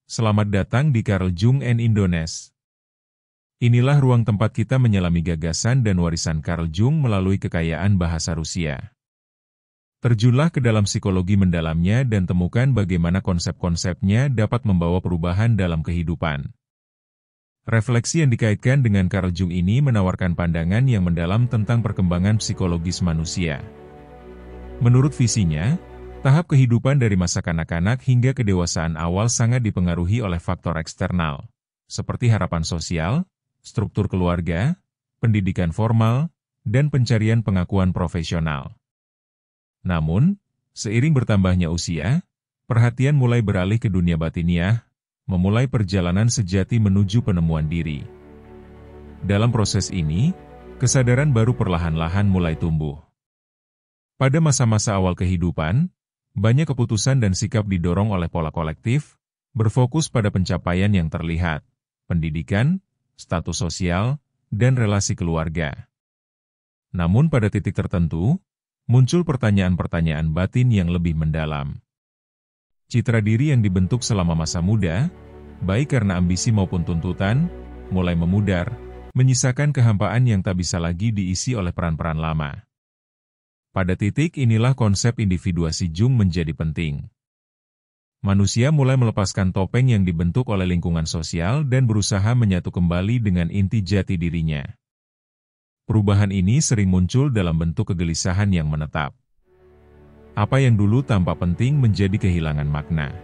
Selamat datang di Carl Jung and Indones. Inilah ruang tempat kita menyelami gagasan dan warisan Carl Jung melalui kekayaan bahasa Rusia. Terjunlah ke dalam psikologi mendalamnya dan temukan bagaimana konsep-konsepnya dapat membawa perubahan dalam kehidupan. Refleksi yang dikaitkan dengan Carl Jung ini menawarkan pandangan yang mendalam tentang perkembangan psikologis manusia. Menurut visinya, tahap kehidupan dari masa kanak-kanak hingga kedewasaan awal sangat dipengaruhi oleh faktor eksternal, seperti harapan sosial, struktur keluarga, pendidikan formal, dan pencarian pengakuan profesional. Namun, seiring bertambahnya usia, perhatian mulai beralih ke dunia batiniah, memulai perjalanan sejati menuju penemuan diri. Dalam proses ini, kesadaran baru perlahan-lahan mulai tumbuh. Pada masa-masa awal kehidupan, banyak keputusan dan sikap didorong oleh pola kolektif, berfokus pada pencapaian yang terlihat, pendidikan, status sosial, dan relasi keluarga. Namun pada titik tertentu, muncul pertanyaan-pertanyaan batin yang lebih mendalam. Citra diri yang dibentuk selama masa muda, baik karena ambisi maupun tuntutan, mulai memudar, menyisakan kehampaan yang tak bisa lagi diisi oleh peran-peran lama. Pada titik inilah konsep individuasi Jung menjadi penting. Manusia mulai melepaskan topeng yang dibentuk oleh lingkungan sosial dan berusaha menyatu kembali dengan inti jati dirinya. Perubahan ini sering muncul dalam bentuk kegelisahan yang menetap. Apa yang dulu tampak penting menjadi kehilangan makna.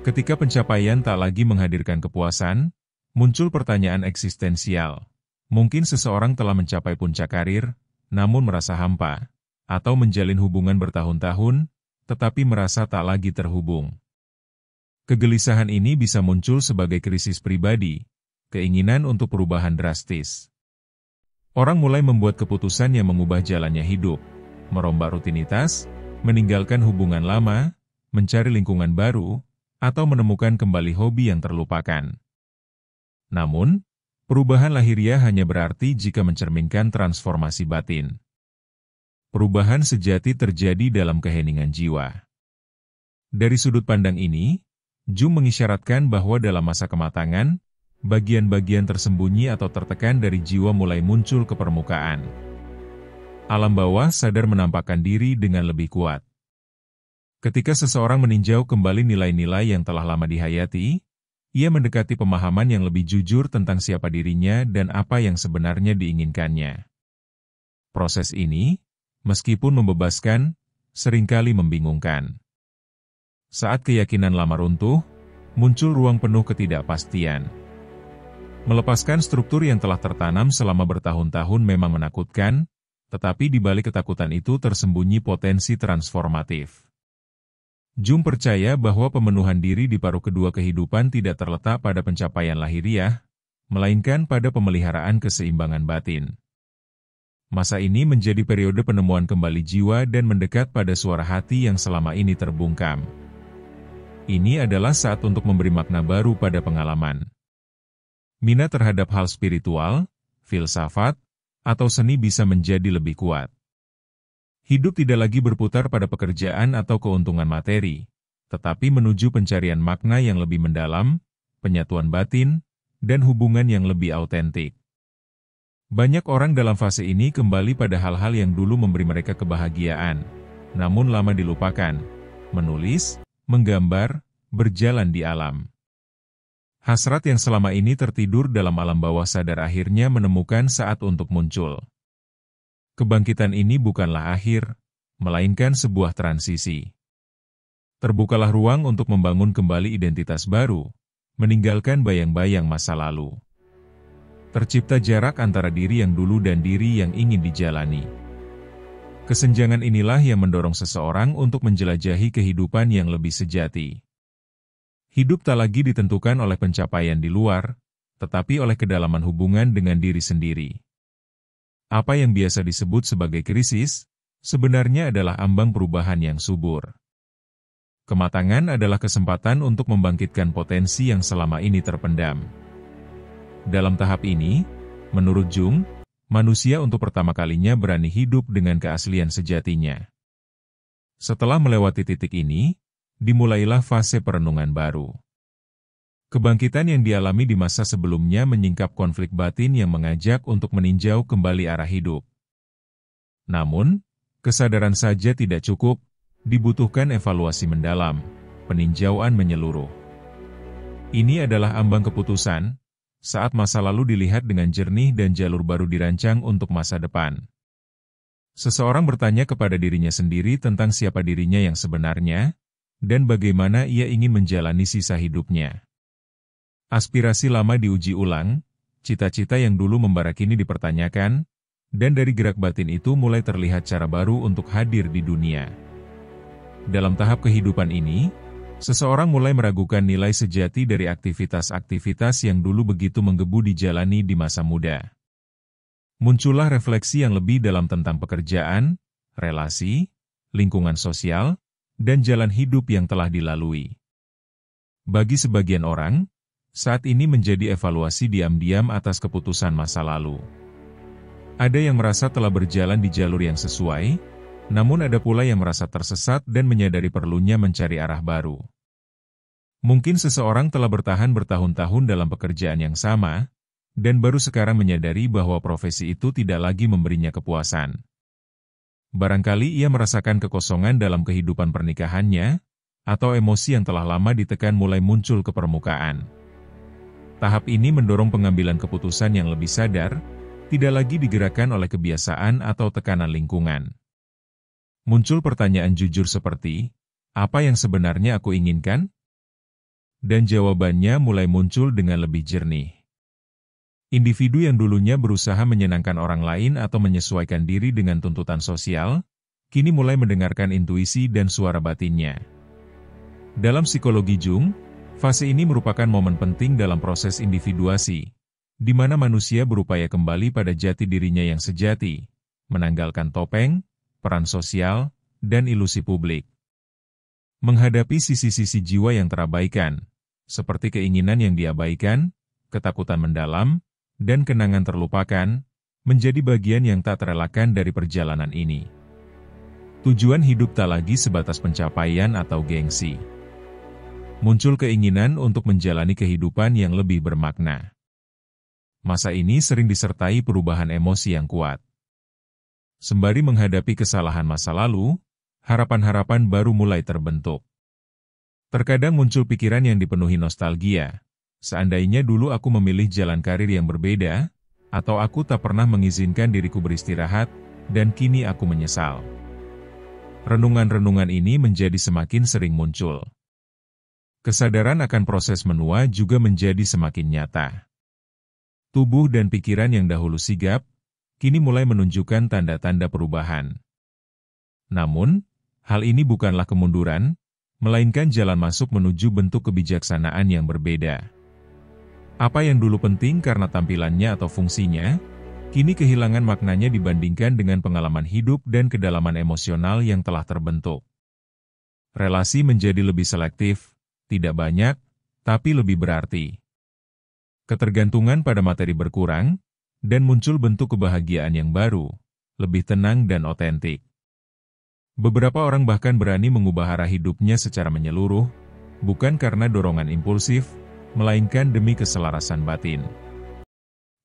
Ketika pencapaian tak lagi menghadirkan kepuasan, muncul pertanyaan eksistensial. Mungkin seseorang telah mencapai puncak karir, namun merasa hampa, atau menjalin hubungan bertahun-tahun, tetapi merasa tak lagi terhubung. Kegelisahan ini bisa muncul sebagai krisis pribadi, keinginan untuk perubahan drastis. Orang mulai membuat keputusan yang mengubah jalannya hidup, merombak rutinitas, meninggalkan hubungan lama, mencari lingkungan baru, atau menemukan kembali hobi yang terlupakan. Namun, perubahan lahiriah hanya berarti jika mencerminkan transformasi batin. Perubahan sejati terjadi dalam keheningan jiwa. Dari sudut pandang ini, Jung mengisyaratkan bahwa dalam masa kematangan, bagian-bagian tersembunyi atau tertekan dari jiwa mulai muncul ke permukaan. Alam bawah sadar menampakkan diri dengan lebih kuat. Ketika seseorang meninjau kembali nilai-nilai yang telah lama dihayati, ia mendekati pemahaman yang lebih jujur tentang siapa dirinya dan apa yang sebenarnya diinginkannya. Proses ini, meskipun membebaskan, seringkali membingungkan. Saat keyakinan lama runtuh, muncul ruang penuh ketidakpastian. Melepaskan struktur yang telah tertanam selama bertahun-tahun memang menakutkan, tetapi di balik ketakutan itu tersembunyi potensi transformatif. Jung percaya bahwa pemenuhan diri di paruh kedua kehidupan tidak terletak pada pencapaian lahiriah, melainkan pada pemeliharaan keseimbangan batin. Masa ini menjadi periode penemuan kembali jiwa dan mendekat pada suara hati yang selama ini terbungkam. Ini adalah saat untuk memberi makna baru pada pengalaman. Minat terhadap hal spiritual, filsafat, atau seni bisa menjadi lebih kuat. Hidup tidak lagi berputar pada pekerjaan atau keuntungan materi, tetapi menuju pencarian makna yang lebih mendalam, penyatuan batin, dan hubungan yang lebih autentik. Banyak orang dalam fase ini kembali pada hal-hal yang dulu memberi mereka kebahagiaan, namun lama dilupakan, menulis, menggambar, berjalan di alam. Hasrat yang selama ini tertidur dalam alam bawah sadar akhirnya menemukan saat untuk muncul. Kebangkitan ini bukanlah akhir, melainkan sebuah transisi. Terbukalah ruang untuk membangun kembali identitas baru, meninggalkan bayang-bayang masa lalu. Tercipta jarak antara diri yang dulu dan diri yang ingin dijalani. Kesenjangan inilah yang mendorong seseorang untuk menjelajahi kehidupan yang lebih sejati. Hidup tak lagi ditentukan oleh pencapaian di luar, tetapi oleh kedalaman hubungan dengan diri sendiri. Apa yang biasa disebut sebagai krisis, sebenarnya adalah ambang perubahan yang subur. Kematangan adalah kesempatan untuk membangkitkan potensi yang selama ini terpendam. Dalam tahap ini, menurut Jung, manusia untuk pertama kalinya berani hidup dengan keaslian sejatinya. Setelah melewati titik ini, dimulailah fase perenungan baru. Kebangkitan yang dialami di masa sebelumnya menyingkap konflik batin yang mengajak untuk meninjau kembali arah hidup. Namun, kesadaran saja tidak cukup, dibutuhkan evaluasi mendalam, peninjauan menyeluruh. Ini adalah ambang keputusan, saat masa lalu dilihat dengan jernih dan jalur baru dirancang untuk masa depan. Seseorang bertanya kepada dirinya sendiri tentang siapa dirinya yang sebenarnya, dan bagaimana ia ingin menjalani sisa hidupnya. Aspirasi lama diuji ulang, cita-cita yang dulu membara kini dipertanyakan, dan dari gerak batin itu mulai terlihat cara baru untuk hadir di dunia. Dalam tahap kehidupan ini, seseorang mulai meragukan nilai sejati dari aktivitas-aktivitas yang dulu begitu menggebu dijalani di masa muda. Muncullah refleksi yang lebih dalam tentang pekerjaan, relasi, lingkungan sosial, dan jalan hidup yang telah dilalui. Bagi sebagian orang, saat ini menjadi evaluasi diam-diam atas keputusan masa lalu. Ada yang merasa telah berjalan di jalur yang sesuai, namun ada pula yang merasa tersesat dan menyadari perlunya mencari arah baru. Mungkin seseorang telah bertahan bertahun-tahun dalam pekerjaan yang sama, dan baru sekarang menyadari bahwa profesi itu tidak lagi memberinya kepuasan. Barangkali ia merasakan kekosongan dalam kehidupan pernikahannya, atau emosi yang telah lama ditekan mulai muncul ke permukaan. Tahap ini mendorong pengambilan keputusan yang lebih sadar, tidak lagi digerakkan oleh kebiasaan atau tekanan lingkungan. Muncul pertanyaan jujur seperti, apa yang sebenarnya aku inginkan? Dan jawabannya mulai muncul dengan lebih jernih. Individu yang dulunya berusaha menyenangkan orang lain atau menyesuaikan diri dengan tuntutan sosial, kini mulai mendengarkan intuisi dan suara batinnya. Dalam psikologi Jung, fase ini merupakan momen penting dalam proses individuasi, di mana manusia berupaya kembali pada jati dirinya yang sejati, menanggalkan topeng, peran sosial, dan ilusi publik. Menghadapi sisi-sisi jiwa yang terabaikan, seperti keinginan yang diabaikan, ketakutan mendalam, dan kenangan terlupakan, menjadi bagian yang tak terelakkan dari perjalanan ini. Tujuan hidup tak lagi sebatas pencapaian atau gengsi. Muncul keinginan untuk menjalani kehidupan yang lebih bermakna. Masa ini sering disertai perubahan emosi yang kuat. Sembari menghadapi kesalahan masa lalu, harapan-harapan baru mulai terbentuk. Terkadang muncul pikiran yang dipenuhi nostalgia. Seandainya dulu aku memilih jalan karir yang berbeda, atau aku tak pernah mengizinkan diriku beristirahat, dan kini aku menyesal. Renungan-renungan ini menjadi semakin sering muncul. Kesadaran akan proses menua juga menjadi semakin nyata. Tubuh dan pikiran yang dahulu sigap, kini mulai menunjukkan tanda-tanda perubahan. Namun, hal ini bukanlah kemunduran, melainkan jalan masuk menuju bentuk kebijaksanaan yang berbeda. Apa yang dulu penting karena tampilannya atau fungsinya, kini kehilangan maknanya dibandingkan dengan pengalaman hidup dan kedalaman emosional yang telah terbentuk. Relasi menjadi lebih selektif, tidak banyak, tapi lebih berarti. Ketergantungan pada materi berkurang, dan muncul bentuk kebahagiaan yang baru, lebih tenang dan otentik. Beberapa orang bahkan berani mengubah arah hidupnya secara menyeluruh, bukan karena dorongan impulsif, melainkan demi keselarasan batin.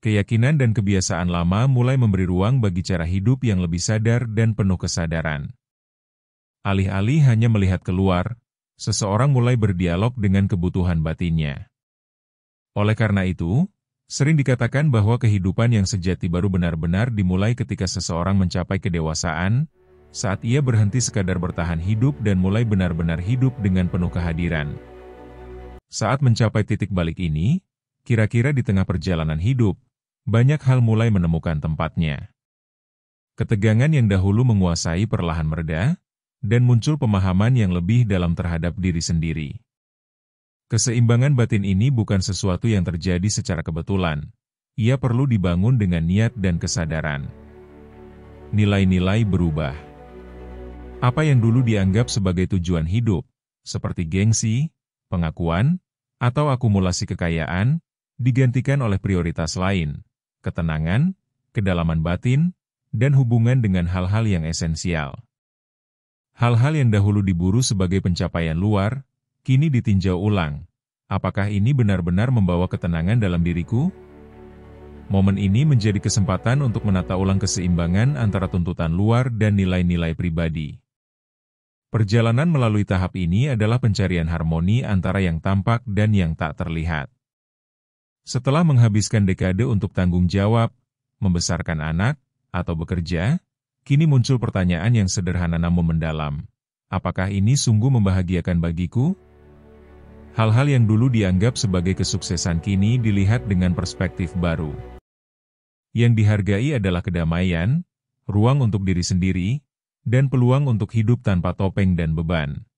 Keyakinan dan kebiasaan lama mulai memberi ruang bagi cara hidup yang lebih sadar dan penuh kesadaran. Alih-alih hanya melihat keluar, seseorang mulai berdialog dengan kebutuhan batinnya. Oleh karena itu, sering dikatakan bahwa kehidupan yang sejati baru benar-benar dimulai ketika seseorang mencapai kedewasaan, saat ia berhenti sekadar bertahan hidup dan mulai benar-benar hidup dengan penuh kehadiran. Saat mencapai titik balik ini, kira-kira di tengah perjalanan hidup, banyak hal mulai menemukan tempatnya. Ketegangan yang dahulu menguasai perlahan mereda, dan muncul pemahaman yang lebih dalam terhadap diri sendiri. Keseimbangan batin ini bukan sesuatu yang terjadi secara kebetulan. Ia perlu dibangun dengan niat dan kesadaran. Nilai-nilai berubah. Apa yang dulu dianggap sebagai tujuan hidup, seperti gengsi, pengakuan, atau akumulasi kekayaan, digantikan oleh prioritas lain, ketenangan, kedalaman batin, dan hubungan dengan hal-hal yang esensial. Hal-hal yang dahulu diburu sebagai pencapaian luar, kini ditinjau ulang, Apakah ini benar-benar membawa ketenangan dalam diriku? Momen ini menjadi kesempatan untuk menata ulang keseimbangan antara tuntutan luar dan nilai-nilai pribadi. Perjalanan melalui tahap ini adalah pencarian harmoni antara yang tampak dan yang tak terlihat. Setelah menghabiskan dekade untuk tanggung jawab, membesarkan anak, atau bekerja, kini muncul pertanyaan yang sederhana namun mendalam. Apakah ini sungguh membahagiakan bagiku? Hal-hal yang dulu dianggap sebagai kesuksesan kini dilihat dengan perspektif baru. Yang dihargai adalah kedamaian, ruang untuk diri sendiri, dan peluang untuk hidup tanpa topeng dan beban.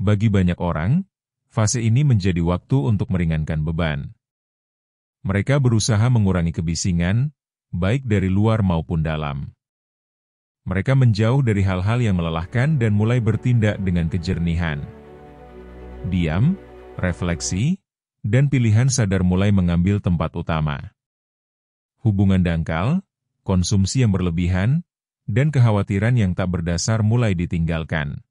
Bagi banyak orang, fase ini menjadi waktu untuk meringankan beban. Mereka berusaha mengurangi kebisingan, baik dari luar maupun dalam. Mereka menjauh dari hal-hal yang melelahkan dan mulai bertindak dengan kejernihan. Diam, refleksi, dan pilihan sadar mulai mengambil tempat utama. Hubungan dangkal, konsumsi yang berlebihan, dan kekhawatiran yang tak berdasar mulai ditinggalkan.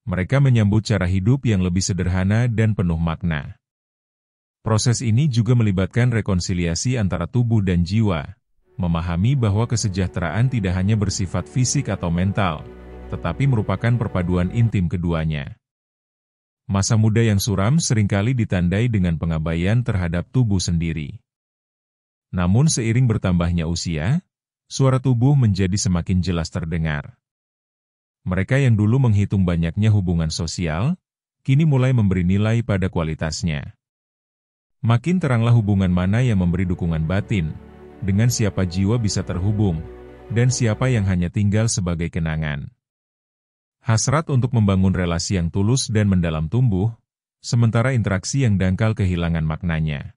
Mereka menyambut cara hidup yang lebih sederhana dan penuh makna. Proses ini juga melibatkan rekonsiliasi antara tubuh dan jiwa, memahami bahwa kesejahteraan tidak hanya bersifat fisik atau mental, tetapi merupakan perpaduan intim keduanya. Masa muda yang suram seringkali ditandai dengan pengabaian terhadap tubuh sendiri. Namun seiring bertambahnya usia, suara tubuh menjadi semakin jelas terdengar. Mereka yang dulu menghitung banyaknya hubungan sosial, kini mulai memberi nilai pada kualitasnya. Makin teranglah hubungan mana yang memberi dukungan batin, dengan siapa jiwa bisa terhubung, dan siapa yang hanya tinggal sebagai kenangan. Hasrat untuk membangun relasi yang tulus dan mendalam tumbuh, sementara interaksi yang dangkal kehilangan maknanya.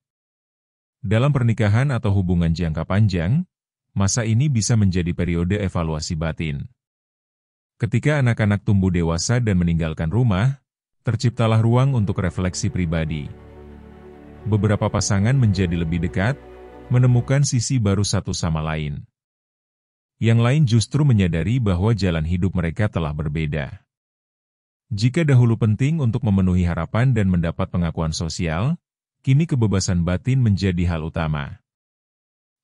Dalam pernikahan atau hubungan jangka panjang, masa ini bisa menjadi periode evaluasi batin. Ketika anak-anak tumbuh dewasa dan meninggalkan rumah, terciptalah ruang untuk refleksi pribadi. Beberapa pasangan menjadi lebih dekat, menemukan sisi baru satu sama lain. Yang lain justru menyadari bahwa jalan hidup mereka telah berbeda. Jika dahulu penting untuk memenuhi harapan dan mendapat pengakuan sosial, kini kebebasan batin menjadi hal utama.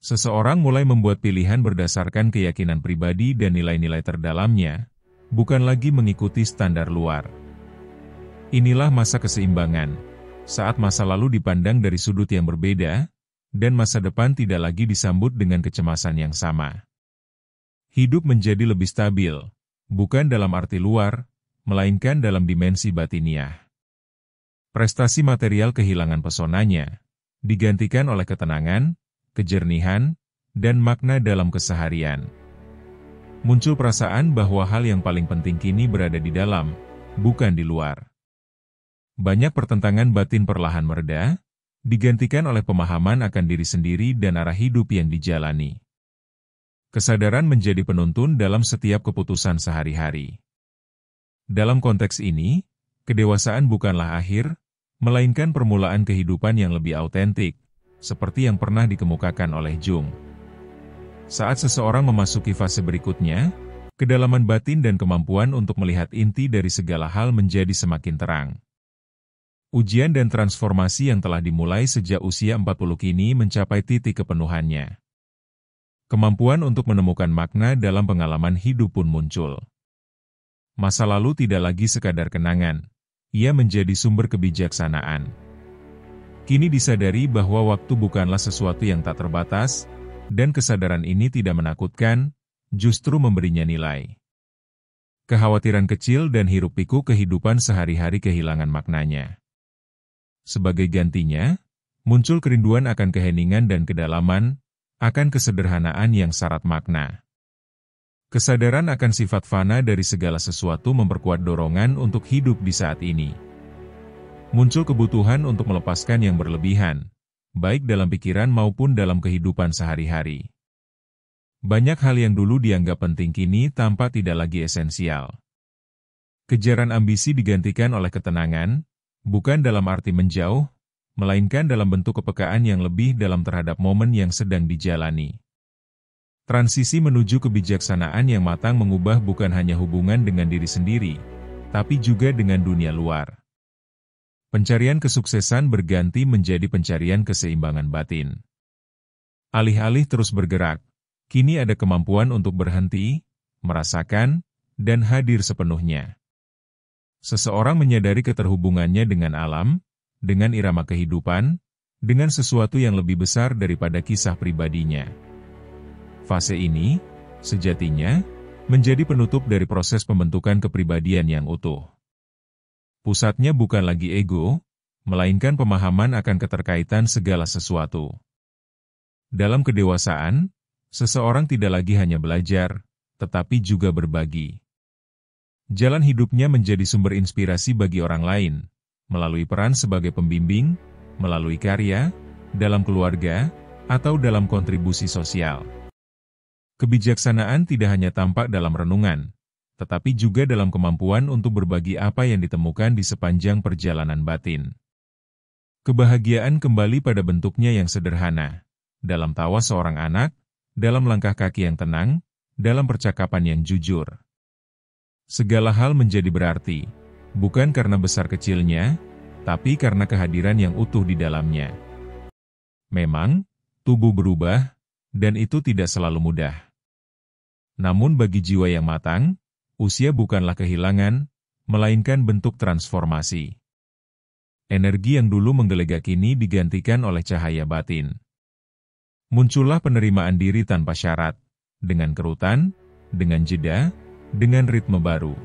Seseorang mulai membuat pilihan berdasarkan keyakinan pribadi dan nilai-nilai terdalamnya, bukan lagi mengikuti standar luar. Inilah masa keseimbangan, saat masa lalu dipandang dari sudut yang berbeda, dan masa depan tidak lagi disambut dengan kecemasan yang sama. Hidup menjadi lebih stabil, bukan dalam arti luar, melainkan dalam dimensi batiniah. Prestasi material kehilangan pesonanya, digantikan oleh ketenangan, kejernihan, dan makna dalam keseharian. Muncul perasaan bahwa hal yang paling penting kini berada di dalam, bukan di luar. Banyak pertentangan batin perlahan mereda, digantikan oleh pemahaman akan diri sendiri dan arah hidup yang dijalani. Kesadaran menjadi penuntun dalam setiap keputusan sehari-hari. Dalam konteks ini, kedewasaan bukanlah akhir, melainkan permulaan kehidupan yang lebih autentik, seperti yang pernah dikemukakan oleh Jung. Saat seseorang memasuki fase berikutnya, kedalaman batin dan kemampuan untuk melihat inti dari segala hal menjadi semakin terang. Ujian dan transformasi yang telah dimulai sejak usia 40 kini mencapai titik kepenuhannya. Kemampuan untuk menemukan makna dalam pengalaman hidup pun muncul. Masa lalu tidak lagi sekadar kenangan, ia menjadi sumber kebijaksanaan. Kini disadari bahwa waktu bukanlah sesuatu yang tak terbatas, dan kesadaran ini tidak menakutkan, justru memberinya nilai. Kekhawatiran kecil dan hiruk-pikuk kehidupan sehari-hari kehilangan maknanya. Sebagai gantinya, muncul kerinduan akan keheningan dan kedalaman, akan kesederhanaan yang syarat makna. Kesadaran akan sifat fana dari segala sesuatu memperkuat dorongan untuk hidup di saat ini. Muncul kebutuhan untuk melepaskan yang berlebihan, baik dalam pikiran maupun dalam kehidupan sehari-hari. Banyak hal yang dulu dianggap penting kini tampak tidak lagi esensial. Kejaran ambisi digantikan oleh ketenangan, bukan dalam arti menjauh, melainkan dalam bentuk kepekaan yang lebih dalam terhadap momen yang sedang dijalani. Transisi menuju kebijaksanaan yang matang mengubah bukan hanya hubungan dengan diri sendiri, tapi juga dengan dunia luar. Pencarian kesuksesan berganti menjadi pencarian keseimbangan batin. Alih-alih terus bergerak, kini ada kemampuan untuk berhenti, merasakan, dan hadir sepenuhnya. Seseorang menyadari keterhubungannya dengan alam, dengan irama kehidupan, dengan sesuatu yang lebih besar daripada kisah pribadinya. Fase ini, sejatinya, menjadi penutup dari proses pembentukan kepribadian yang utuh. Pusatnya bukan lagi ego, melainkan pemahaman akan keterkaitan segala sesuatu. Dalam kedewasaan, seseorang tidak lagi hanya belajar, tetapi juga berbagi. Jalan hidupnya menjadi sumber inspirasi bagi orang lain, melalui peran sebagai pembimbing, melalui karya, dalam keluarga, atau dalam kontribusi sosial. Kebijaksanaan tidak hanya tampak dalam renungan, tetapi juga dalam kemampuan untuk berbagi apa yang ditemukan di sepanjang perjalanan batin. Kebahagiaan kembali pada bentuknya yang sederhana, dalam tawa seorang anak, dalam langkah kaki yang tenang, dalam percakapan yang jujur. Segala hal menjadi berarti, bukan karena besar kecilnya, tapi karena kehadiran yang utuh di dalamnya. Memang, tubuh berubah, dan itu tidak selalu mudah. Namun bagi jiwa yang matang, usia bukanlah kehilangan, melainkan bentuk transformasi. Energi yang dulu menggelegak kini digantikan oleh cahaya batin. Muncullah penerimaan diri tanpa syarat, dengan kerutan, dengan jeda, dengan ritme baru.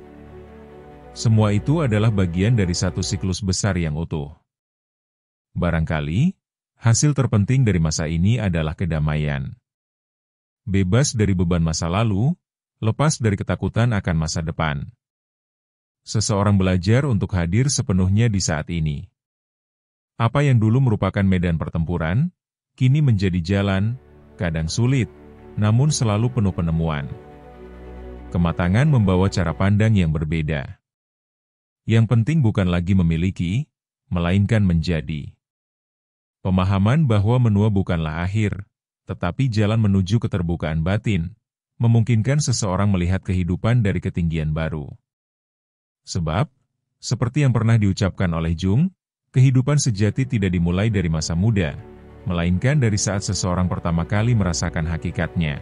Semua itu adalah bagian dari satu siklus besar yang utuh. Barangkali, hasil terpenting dari masa ini adalah kedamaian. Bebas dari beban masa lalu, lepas dari ketakutan akan masa depan. Seseorang belajar untuk hadir sepenuhnya di saat ini. Apa yang dulu merupakan medan pertempuran, kini menjadi jalan, kadang sulit, namun selalu penuh penemuan. Kematangan membawa cara pandang yang berbeda. Yang penting bukan lagi memiliki, melainkan menjadi. Pemahaman bahwa menua bukanlah akhir, tetapi jalan menuju keterbukaan batin, memungkinkan seseorang melihat kehidupan dari ketinggian baru. Sebab, seperti yang pernah diucapkan oleh Jung, kehidupan sejati tidak dimulai dari masa muda, melainkan dari saat seseorang pertama kali merasakan hakikatnya.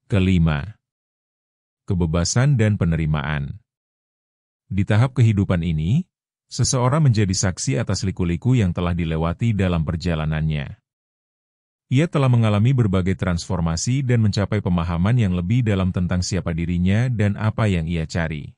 Kelima, kebebasan dan penerimaan. Di tahap kehidupan ini, seseorang menjadi saksi atas liku-liku yang telah dilewati dalam perjalanannya. Ia telah mengalami berbagai transformasi dan mencapai pemahaman yang lebih dalam tentang siapa dirinya dan apa yang ia cari.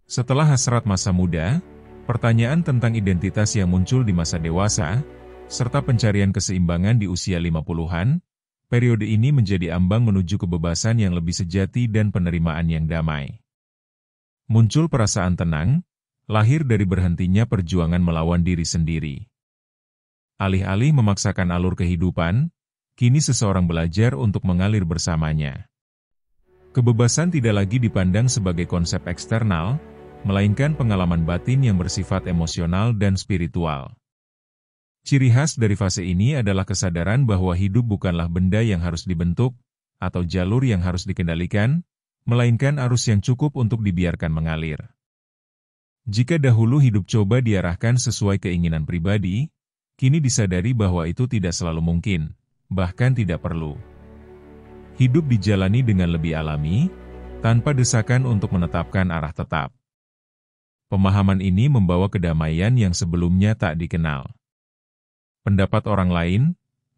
Setelah hasrat masa muda, pertanyaan tentang identitas yang muncul di masa dewasa, serta pencarian keseimbangan di usia 50-an, periode ini menjadi ambang menuju kebebasan yang lebih sejati dan penerimaan yang damai. Muncul perasaan tenang, lahir dari berhentinya perjuangan melawan diri sendiri. Alih-alih memaksakan alur kehidupan, kini seseorang belajar untuk mengalir bersamanya. Kebebasan tidak lagi dipandang sebagai konsep eksternal, melainkan pengalaman batin yang bersifat emosional dan spiritual. Ciri khas dari fase ini adalah kesadaran bahwa hidup bukanlah benda yang harus dibentuk, atau jalur yang harus dikendalikan, melainkan arus yang cukup untuk dibiarkan mengalir. Jika dahulu hidup coba diarahkan sesuai keinginan pribadi, kini disadari bahwa itu tidak selalu mungkin, bahkan tidak perlu. Hidup dijalani dengan lebih alami, tanpa desakan untuk menetapkan arah tetap. Pemahaman ini membawa kedamaian yang sebelumnya tak dikenal. Pendapat orang lain,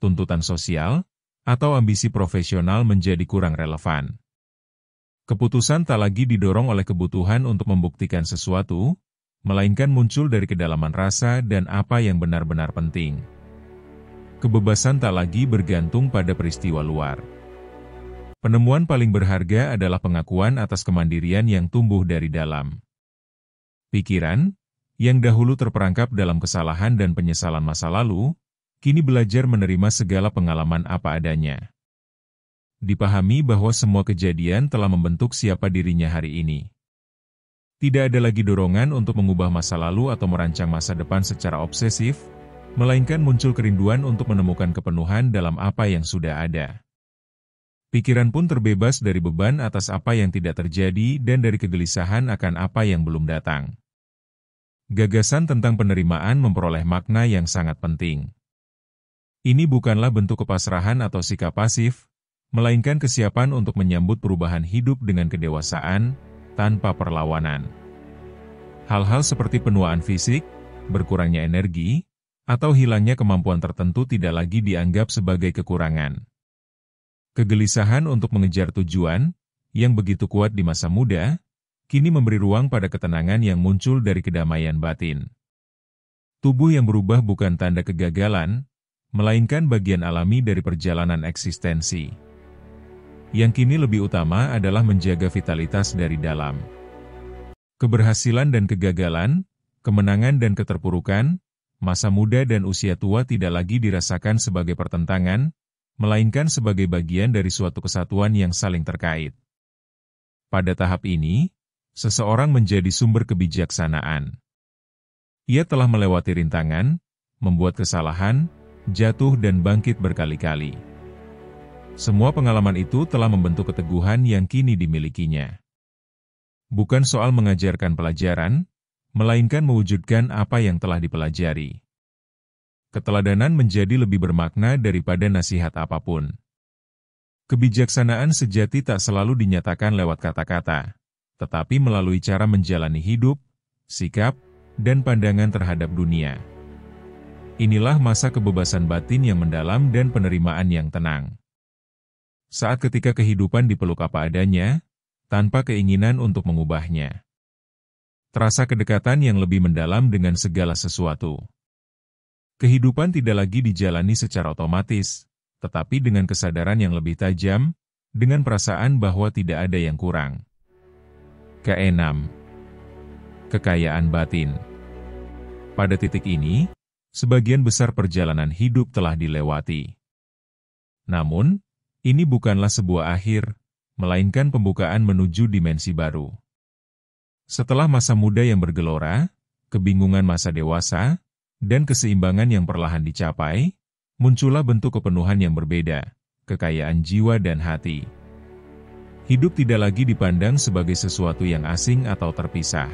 tuntutan sosial, atau ambisi profesional menjadi kurang relevan. Keputusan tak lagi didorong oleh kebutuhan untuk membuktikan sesuatu, melainkan muncul dari kedalaman rasa dan apa yang benar-benar penting. Kebebasan tak lagi bergantung pada peristiwa luar. Penemuan paling berharga adalah pengakuan atas kemandirian yang tumbuh dari dalam. Pikiran, yang dahulu terperangkap dalam kesalahan dan penyesalan masa lalu, kini belajar menerima segala pengalaman apa adanya. Dipahami bahwa semua kejadian telah membentuk siapa dirinya hari ini. Tidak ada lagi dorongan untuk mengubah masa lalu atau merancang masa depan secara obsesif, melainkan muncul kerinduan untuk menemukan kepenuhan dalam apa yang sudah ada. Pikiran pun terbebas dari beban atas apa yang tidak terjadi dan dari kegelisahan akan apa yang belum datang. Gagasan tentang penerimaan memperoleh makna yang sangat penting. Ini bukanlah bentuk kepasrahan atau sikap pasif, melainkan kesiapan untuk menyambut perubahan hidup dengan kedewasaan, tanpa perlawanan. Hal-hal seperti penuaan fisik, berkurangnya energi, atau hilangnya kemampuan tertentu tidak lagi dianggap sebagai kekurangan. Kegelisahan untuk mengejar tujuan, yang begitu kuat di masa muda, kini memberi ruang pada ketenangan yang muncul dari kedamaian batin. Tubuh yang berubah bukan tanda kegagalan, melainkan bagian alami dari perjalanan eksistensi. Yang kini lebih utama adalah menjaga vitalitas dari dalam. Keberhasilan dan kegagalan, kemenangan dan keterpurukan, masa muda dan usia tua tidak lagi dirasakan sebagai pertentangan, melainkan sebagai bagian dari suatu kesatuan yang saling terkait. Pada tahap ini, seseorang menjadi sumber kebijaksanaan. Ia telah melewati rintangan, membuat kesalahan, jatuh dan bangkit berkali-kali. Semua pengalaman itu telah membentuk keteguhan yang kini dimilikinya. Bukan soal mengajarkan pelajaran, melainkan mewujudkan apa yang telah dipelajari. Keteladanan menjadi lebih bermakna daripada nasihat apapun. Kebijaksanaan sejati tak selalu dinyatakan lewat kata-kata, tetapi melalui cara menjalani hidup, sikap, dan pandangan terhadap dunia. Inilah masa kebebasan batin yang mendalam dan penerimaan yang tenang. Saat ketika kehidupan dipeluk apa adanya, tanpa keinginan untuk mengubahnya. Terasa kedekatan yang lebih mendalam dengan segala sesuatu. Kehidupan tidak lagi dijalani secara otomatis, tetapi dengan kesadaran yang lebih tajam, dengan perasaan bahwa tidak ada yang kurang. Keenam, kekayaan batin. Pada titik ini, sebagian besar perjalanan hidup telah dilewati. Namun, ini bukanlah sebuah akhir, melainkan pembukaan menuju dimensi baru. Setelah masa muda yang bergelora, kebingungan masa dewasa, dan keseimbangan yang perlahan dicapai, muncullah bentuk kepenuhan yang berbeda, kekayaan jiwa dan hati. Hidup tidak lagi dipandang sebagai sesuatu yang asing atau terpisah.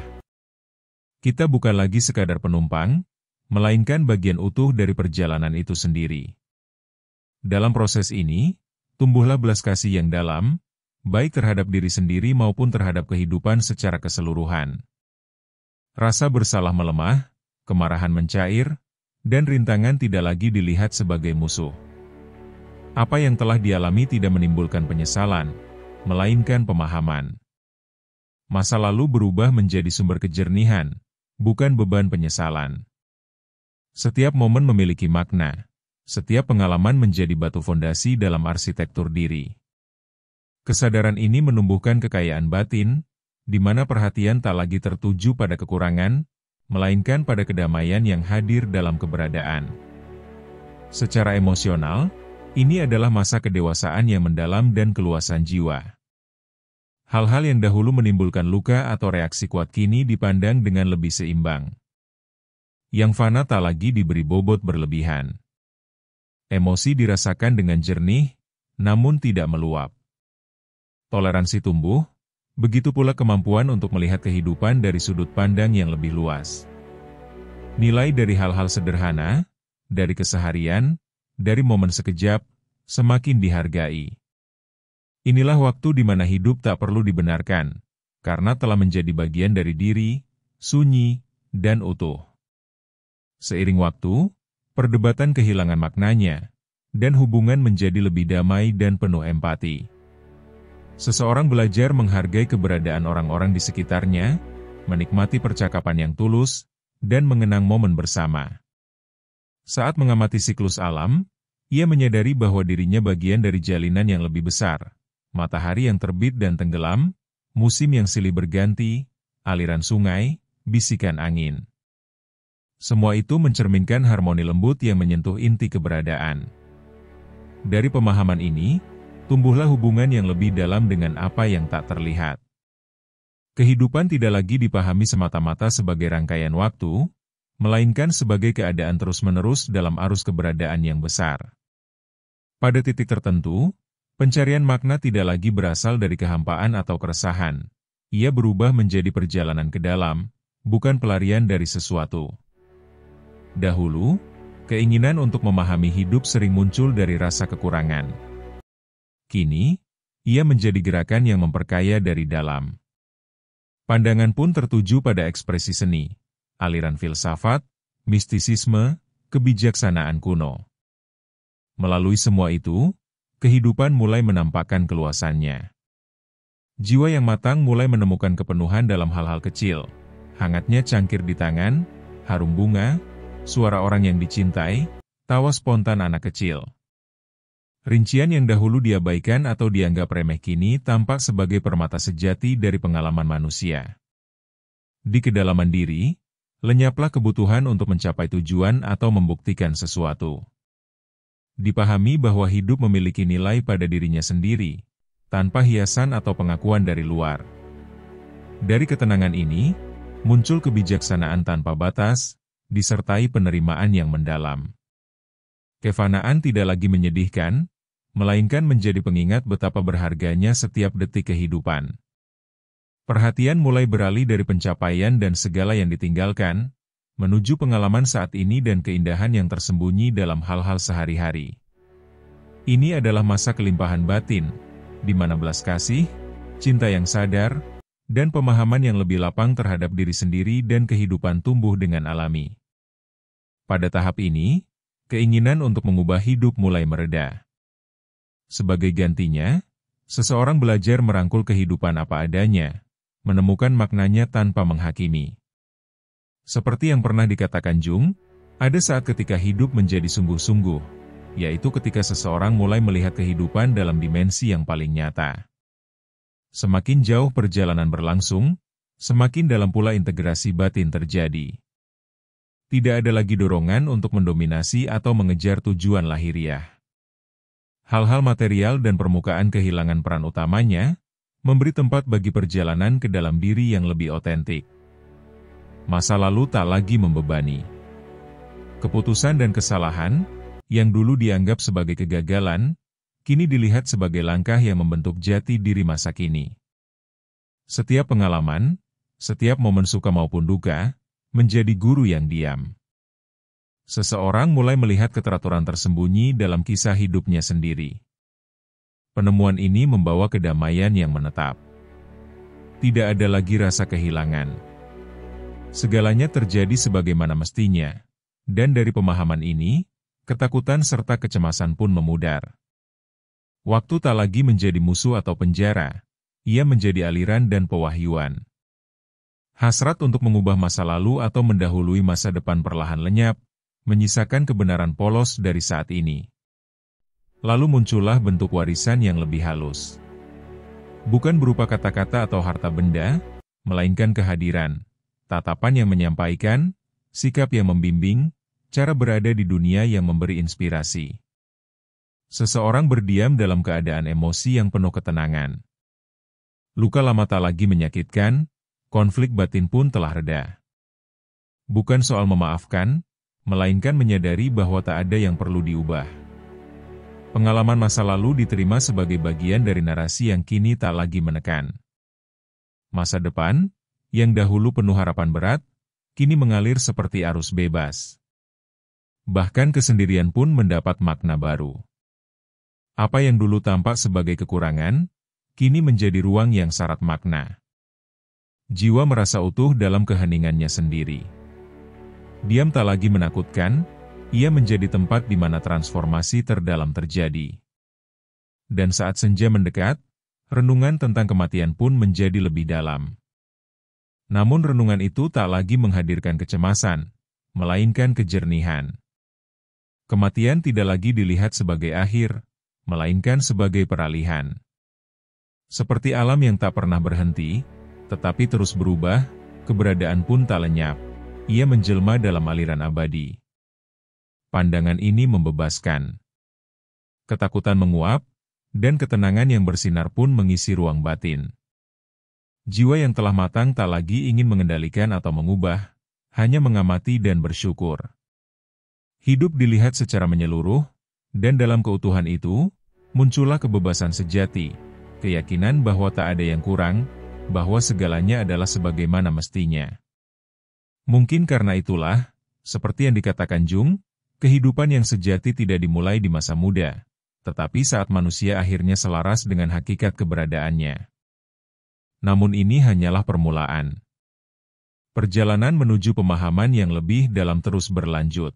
Kita bukan lagi sekadar penumpang, melainkan bagian utuh dari perjalanan itu sendiri. Dalam proses ini, tumbuhlah belas kasih yang dalam, baik terhadap diri sendiri maupun terhadap kehidupan secara keseluruhan. Rasa bersalah melemah, kemarahan mencair, dan rintangan tidak lagi dilihat sebagai musuh. Apa yang telah dialami tidak menimbulkan penyesalan, melainkan pemahaman. Masa lalu berubah menjadi sumber kejernihan, bukan beban penyesalan. Setiap momen memiliki makna, setiap pengalaman menjadi batu fondasi dalam arsitektur diri. Kesadaran ini menumbuhkan kekayaan batin, di mana perhatian tak lagi tertuju pada kekurangan, melainkan pada kedamaian yang hadir dalam keberadaan. Secara emosional, ini adalah masa kedewasaan yang mendalam dan keluasan jiwa. Hal-hal yang dahulu menimbulkan luka atau reaksi kuat kini dipandang dengan lebih seimbang. Yang fana tak lagi diberi bobot berlebihan. Emosi dirasakan dengan jernih, namun tidak meluap. Toleransi tumbuh, begitu pula kemampuan untuk melihat kehidupan dari sudut pandang yang lebih luas. Nilai dari hal-hal sederhana, dari keseharian, dari momen sekejap, semakin dihargai. Inilah waktu di mana hidup tak perlu dibenarkan, karena telah menjadi bagian dari diri, sunyi, dan utuh. Seiring waktu, perdebatan kehilangan maknanya, dan hubungan menjadi lebih damai dan penuh empati. Seseorang belajar menghargai keberadaan orang-orang di sekitarnya, menikmati percakapan yang tulus, dan mengenang momen bersama. Saat mengamati siklus alam, ia menyadari bahwa dirinya bagian dari jalinan yang lebih besar. Matahari yang terbit dan tenggelam, musim yang silih berganti, aliran sungai, bisikan angin. Semua itu mencerminkan harmoni lembut yang menyentuh inti keberadaan. Dari pemahaman ini, tumbuhlah hubungan yang lebih dalam dengan apa yang tak terlihat. Kehidupan tidak lagi dipahami semata-mata sebagai rangkaian waktu, melainkan sebagai keadaan terus-menerus dalam arus keberadaan yang besar. Pada titik tertentu, pencarian makna tidak lagi berasal dari kehampaan atau keresahan. Ia berubah menjadi perjalanan ke dalam, bukan pelarian dari sesuatu. Dahulu, keinginan untuk memahami hidup sering muncul dari rasa kekurangan. Kini, ia menjadi gerakan yang memperkaya dari dalam. Pandangan pun tertuju pada ekspresi seni, aliran filsafat, mistisisme, kebijaksanaan kuno. Melalui semua itu, kehidupan mulai menampakkan keluasannya. Jiwa yang matang mulai menemukan kepenuhan dalam hal-hal kecil, hangatnya cangkir di tangan, harum bunga, suara orang yang dicintai, tawa spontan anak kecil. Rincian yang dahulu diabaikan atau dianggap remeh kini tampak sebagai permata sejati dari pengalaman manusia. Di kedalaman diri, lenyaplah kebutuhan untuk mencapai tujuan atau membuktikan sesuatu. Dipahami bahwa hidup memiliki nilai pada dirinya sendiri, tanpa hiasan atau pengakuan dari luar. Dari ketenangan ini, muncul kebijaksanaan tanpa batas, disertai penerimaan yang mendalam. Kefanaan tidak lagi menyedihkan, melainkan menjadi pengingat betapa berharganya setiap detik kehidupan. Perhatian mulai beralih dari pencapaian dan segala yang ditinggalkan, menuju pengalaman saat ini dan keindahan yang tersembunyi dalam hal-hal sehari-hari. Ini adalah masa kelimpahan batin, di mana belas kasih, cinta yang sadar, dan pemahaman yang lebih lapang terhadap diri sendiri dan kehidupan tumbuh dengan alami. Pada tahap ini, keinginan untuk mengubah hidup mulai mereda. Sebagai gantinya, seseorang belajar merangkul kehidupan apa adanya, menemukan maknanya tanpa menghakimi. Seperti yang pernah dikatakan Jung, ada saat ketika hidup menjadi sungguh-sungguh, yaitu ketika seseorang mulai melihat kehidupan dalam dimensi yang paling nyata. Semakin jauh perjalanan berlangsung, semakin dalam pula integrasi batin terjadi. Tidak ada lagi dorongan untuk mendominasi atau mengejar tujuan lahiriah. Hal-hal material dan permukaan kehilangan peran utamanya, memberi tempat bagi perjalanan ke dalam diri yang lebih otentik. Masa lalu tak lagi membebani. Keputusan dan kesalahan, yang dulu dianggap sebagai kegagalan, kini dilihat sebagai langkah yang membentuk jati diri masa kini. Setiap pengalaman, setiap momen suka maupun duka, menjadi guru yang diam. Seseorang mulai melihat keteraturan tersembunyi dalam kisah hidupnya sendiri. Penemuan ini membawa kedamaian yang menetap. Tidak ada lagi rasa kehilangan. Segalanya terjadi sebagaimana mestinya, dan dari pemahaman ini, ketakutan serta kecemasan pun memudar. Waktu tak lagi menjadi musuh atau penjara, ia menjadi aliran dan pewahyuan. Hasrat untuk mengubah masa lalu atau mendahului masa depan perlahan lenyap, menyisakan kebenaran polos dari saat ini. Lalu muncullah bentuk warisan yang lebih halus. Bukan berupa kata-kata atau harta benda, melainkan kehadiran, tatapan yang menyampaikan, sikap yang membimbing, cara berada di dunia yang memberi inspirasi. Seseorang berdiam dalam keadaan emosi yang penuh ketenangan. Luka lama tak lagi menyakitkan, konflik batin pun telah reda. Bukan soal memaafkan, melainkan menyadari bahwa tak ada yang perlu diubah. Pengalaman masa lalu diterima sebagai bagian dari narasi yang kini tak lagi menekan. Masa depan, yang dahulu penuh harapan berat, kini mengalir seperti arus bebas. Bahkan kesendirian pun mendapat makna baru. Apa yang dulu tampak sebagai kekurangan, kini menjadi ruang yang syarat makna. Jiwa merasa utuh dalam keheningannya sendiri. Diam tak lagi menakutkan, ia menjadi tempat di mana transformasi terdalam terjadi. Dan saat senja mendekat, renungan tentang kematian pun menjadi lebih dalam. Namun renungan itu tak lagi menghadirkan kecemasan, melainkan kejernihan. Kematian tidak lagi dilihat sebagai akhir, melainkan sebagai peralihan. Seperti alam yang tak pernah berhenti, tetapi terus berubah, keberadaan pun tak lenyap. Ia menjelma dalam aliran abadi. Pandangan ini membebaskan. Ketakutan menguap, dan ketenangan yang bersinar pun mengisi ruang batin. Jiwa yang telah matang tak lagi ingin mengendalikan atau mengubah, hanya mengamati dan bersyukur. Hidup dilihat secara menyeluruh, dan dalam keutuhan itu, muncullah kebebasan sejati, keyakinan bahwa tak ada yang kurang, bahwa segalanya adalah sebagaimana mestinya. Mungkin karena itulah, seperti yang dikatakan Jung, kehidupan yang sejati tidak dimulai di masa muda, tetapi saat manusia akhirnya selaras dengan hakikat keberadaannya. Namun ini hanyalah permulaan. Perjalanan menuju pemahaman yang lebih dalam terus berlanjut.